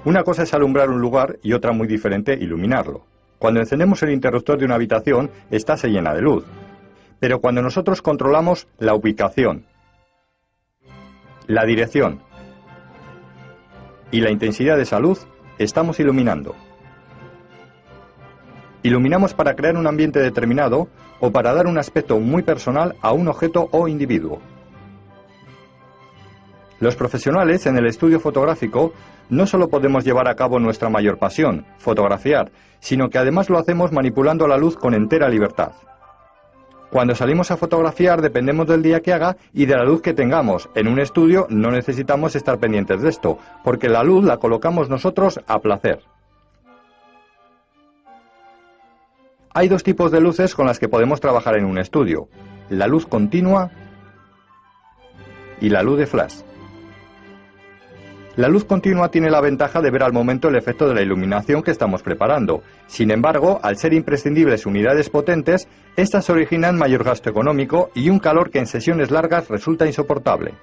Una cosa es alumbrar un lugar y otra muy diferente iluminarlo. Cuando encendemos el interruptor de una habitación, ésta se llena de luz. Pero cuando nosotros controlamos la ubicación, la dirección y la intensidad de esa luz, estamos iluminando. Iluminamos para crear un ambiente determinado o para dar un aspecto muy personal a un objeto o individuo. Los profesionales en el estudio fotográfico no solo podemos llevar a cabo nuestra mayor pasión, fotografiar, sino que además lo hacemos manipulando la luz con entera libertad. Cuando salimos a fotografiar dependemos del día que haga y de la luz que tengamos. En un estudio no necesitamos estar pendientes de esto, porque la luz la colocamos nosotros a placer. Hay dos tipos de luces con las que podemos trabajar en un estudio: la luz continua y la luz de flash. La luz continua tiene la ventaja de ver al momento el efecto de la iluminación que estamos preparando. Sin embargo, al ser imprescindibles unidades potentes, estas originan mayor gasto económico y un calor que en sesiones largas resulta insoportable.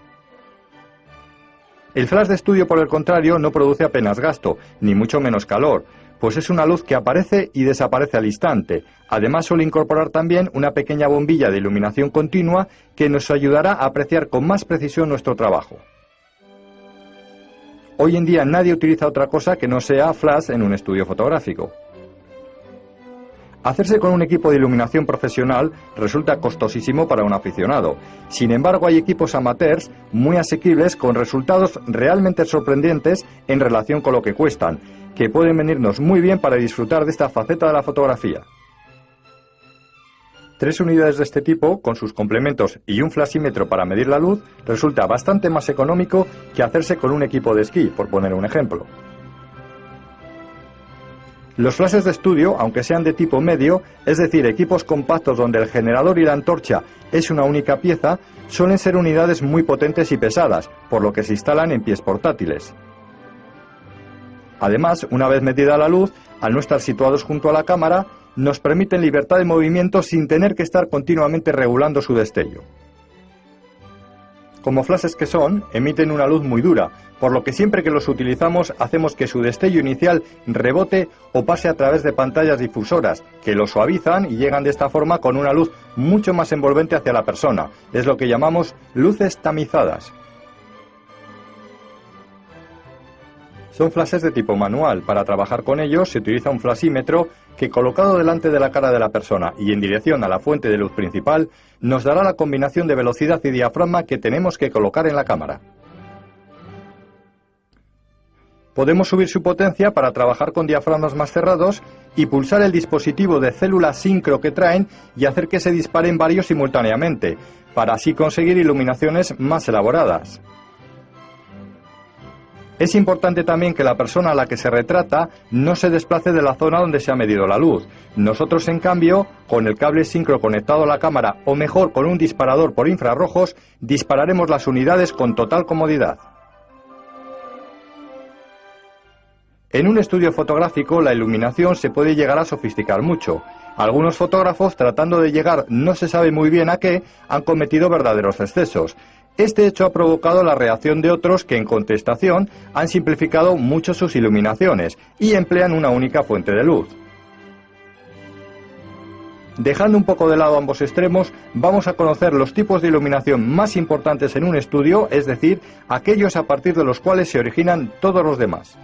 El flash de estudio, por el contrario, no produce apenas gasto, ni mucho menos calor, pues es una luz que aparece y desaparece al instante. Además, suele incorporar también una pequeña bombilla de iluminación continua que nos ayudará a apreciar con más precisión nuestro trabajo. Hoy en día nadie utiliza otra cosa que no sea flash en un estudio fotográfico. Hacerse con un equipo de iluminación profesional resulta costosísimo para un aficionado. Sin embargo, hay equipos amateurs muy asequibles con resultados realmente sorprendentes en relación con lo que cuestan, que pueden venirnos muy bien para disfrutar de esta faceta de la fotografía. 3 unidades de este tipo, con sus complementos y un flashímetro para medir la luz, resulta bastante más económico que hacerse con un equipo de esquí, por poner un ejemplo. Los flashes de estudio, aunque sean de tipo medio, es decir, equipos compactos donde el generador y la antorcha es una única pieza, suelen ser unidades muy potentes y pesadas, por lo que se instalan en pies portátiles. Además, una vez metida la luz, al no estar situados junto a la cámara, nos permiten libertad de movimiento sin tener que estar continuamente regulando su destello. Como flashes que son, emiten una luz muy dura, por lo que siempre que los utilizamos hacemos que su destello inicial rebote o pase a través de pantallas difusoras, que lo suavizan y llegan de esta forma con una luz mucho más envolvente hacia la persona. Es lo que llamamos luces tamizadas. Son flashes de tipo manual. Para trabajar con ellos se utiliza un flashímetro que, colocado delante de la cara de la persona y en dirección a la fuente de luz principal, nos dará la combinación de velocidad y diafragma que tenemos que colocar en la cámara. Podemos subir su potencia para trabajar con diafragmas más cerrados y pulsar el dispositivo de célula sincro que traen y hacer que se disparen varios simultáneamente, para así conseguir iluminaciones más elaboradas. Es importante también que la persona a la que se retrata no se desplace de la zona donde se ha medido la luz. Nosotros, en cambio, con el cable sincro conectado a la cámara o mejor con un disparador por infrarrojos, dispararemos las unidades con total comodidad. En un estudio fotográfico la iluminación se puede llegar a sofisticar mucho. Algunos fotógrafos, tratando de llegar no se sabe muy bien a qué, han cometido verdaderos excesos. Este hecho ha provocado la reacción de otros que, en contestación, han simplificado mucho sus iluminaciones y emplean una única fuente de luz. Dejando un poco de lado ambos extremos, vamos a conocer los tipos de iluminación más importantes en un estudio, es decir, aquellos a partir de los cuales se originan todos los demás.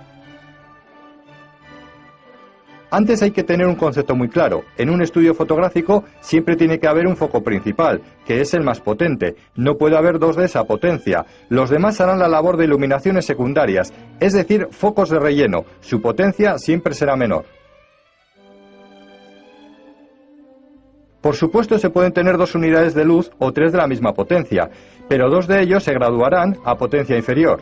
Antes hay que tener un concepto muy claro. En un estudio fotográfico siempre tiene que haber un foco principal, que es el más potente. No puede haber dos de esa potencia. Los demás harán la labor de iluminaciones secundarias, es decir, focos de relleno. Su potencia siempre será menor. Por supuesto, se pueden tener 2 unidades de luz o 3 de la misma potencia, pero 2 de ellos se graduarán a potencia inferior.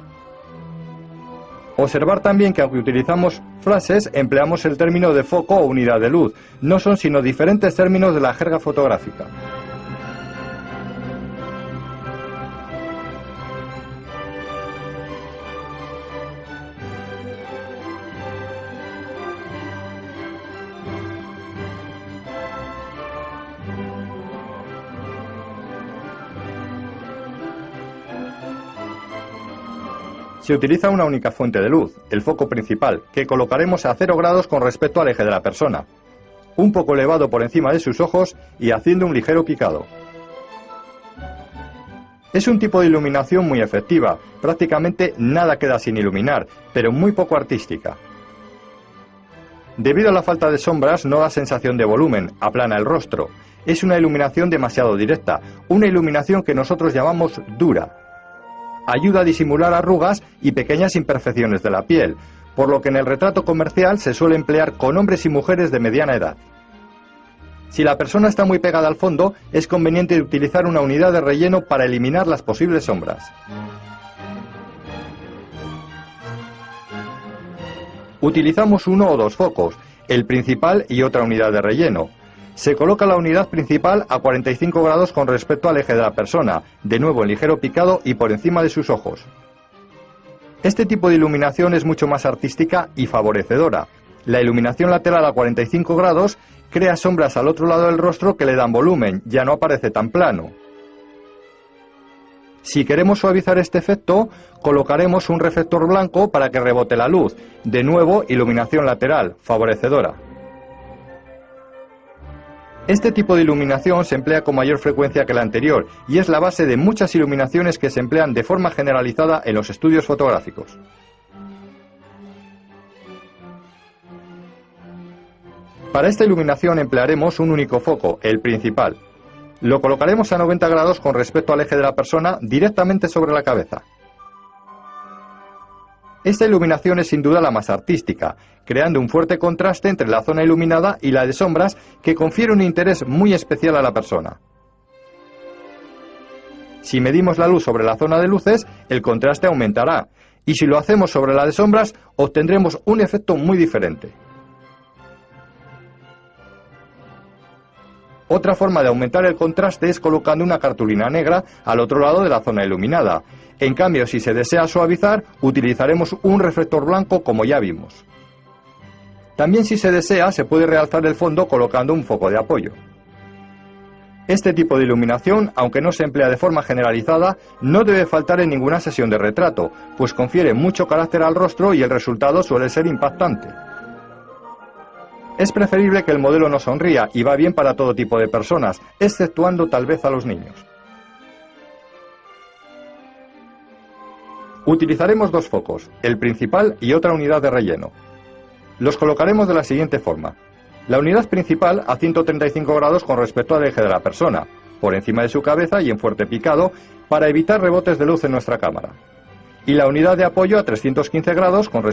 Observar también que aunque utilizamos flashes, empleamos el término de foco o unidad de luz. No son sino diferentes términos de la jerga fotográfica. Se utiliza una única fuente de luz, el foco principal, que colocaremos a 0 grados con respecto al eje de la persona, un poco elevado por encima de sus ojos y haciendo un ligero picado. Es un tipo de iluminación muy efectiva, prácticamente nada queda sin iluminar, pero muy poco artística. Debido a la falta de sombras no da sensación de volumen, aplana el rostro. Es una iluminación demasiado directa, una iluminación que nosotros llamamos dura. Ayuda a disimular arrugas y pequeñas imperfecciones de la piel, por lo que en el retrato comercial se suele emplear con hombres y mujeres de mediana edad. Si la persona está muy pegada al fondo, es conveniente utilizar una unidad de relleno para eliminar las posibles sombras. Utilizamos uno o dos focos, el principal y otra unidad de relleno. Se coloca la unidad principal a 45 grados con respecto al eje de la persona, de nuevo en ligero picado y por encima de sus ojos. Este tipo de iluminación es mucho más artística y favorecedora. La iluminación lateral a 45 grados crea sombras al otro lado del rostro que le dan volumen, ya no aparece tan plano. Si queremos suavizar este efecto, colocaremos un reflector blanco para que rebote la luz. De nuevo, iluminación lateral, favorecedora. Este tipo de iluminación se emplea con mayor frecuencia que la anterior y es la base de muchas iluminaciones que se emplean de forma generalizada en los estudios fotográficos. Para esta iluminación emplearemos un único foco, el principal. Lo colocaremos a 90 grados con respecto al eje de la persona, directamente sobre la cabeza. Esta iluminación es sin duda la más artística, creando un fuerte contraste entre la zona iluminada y la de sombras que confiere un interés muy especial a la persona. Si medimos la luz sobre la zona de luces, el contraste aumentará, y si lo hacemos sobre la de sombras, obtendremos un efecto muy diferente. Otra forma de aumentar el contraste es colocando una cartulina negra al otro lado de la zona iluminada. En cambio, si se desea suavizar, utilizaremos un reflector blanco como ya vimos. También, si se desea, se puede realzar el fondo colocando un foco de apoyo. Este tipo de iluminación, aunque no se emplea de forma generalizada, no debe faltar en ninguna sesión de retrato, pues confiere mucho carácter al rostro y el resultado suele ser impactante. Es preferible que el modelo no sonría y va bien para todo tipo de personas, exceptuando tal vez a los niños. Utilizaremos dos focos, el principal y otra unidad de relleno. Los colocaremos de la siguiente forma. La unidad principal a 135 grados con respecto al eje de la persona, por encima de su cabeza y en fuerte picado, para evitar rebotes de luz en nuestra cámara. Y la unidad de apoyo a 315 grados con respecto